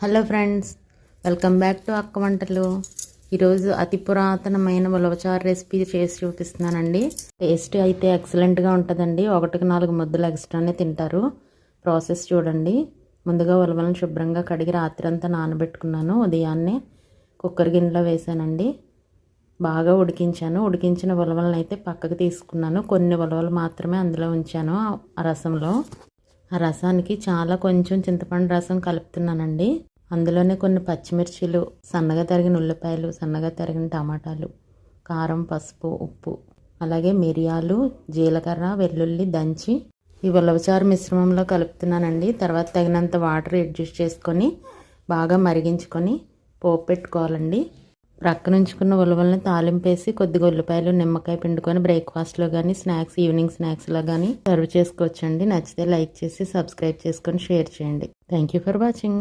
Hello friends, welcome back to అక్క వంటలు. ఈరోజు అతి పురాతనమైన ఉలవచారు రెసిపీ చేసి చూపిస్తున్నానండి. టేస్ట్ అయితే ఎక్సలెంట్గా ఉంటుందండి. 1-4 ముద్దలు ఎక్స్ట్రానే తింటారు. ప్రాసెస్ చూడండి. ముందుగా ఉలవలను శుభ్రంగా కడిగి రాత్రి అంతా నానబెట్టుకున్నాను. ఉదయాన్నే కుక్కర్ గిన్నెలో వేసానండి. బాగా ఉడికించాను. ఉడికించిన ఉలవలను అయితే పక్కకు తీసుకున్నాను. కొన్ని ఉలవలు మాత్రమే అందులో ఉంచాను. ఆ రసంలో ఆ రసానికి చాలా కొంచెం చింతపండు రసం కలుపుతున్నానండి. అందులోనే కొన్ని పచ్చిమిర్చీలు, సన్నగా తరిగిన ఉల్లిపాయలు, సన్నగా తరిగిన టమాటాలు, కారం, పసుపు, ఉప్పు, అలాగే మిరియాలు, జీలకర్ర, వెల్లుల్లి దంచి ఈ ఉలవచారు మిశ్రమంలో కలుపుతున్నానండి. తర్వాత తగినంత వాటర్ అడ్జస్ట్ చేసుకొని బాగా మరిగించుకొని పోపు పెట్టుకోవాలండి. ప్రక్కనుంచుకున్న ఉలవల్ని తాలింపేసి కొద్దిగా ఉల్లిపాయలు, నిమ్మకాయ పిండుకొని బ్రేక్ఫాస్ట్లో కానీ ఈవినింగ్ స్నాక్స్లో కానీ సర్వ్ చేసుకోవచ్చండి. నచ్చితే లైక్ చేసి సబ్స్క్రైబ్ చేసుకొని షేర్ చేయండి. Thank you for watching.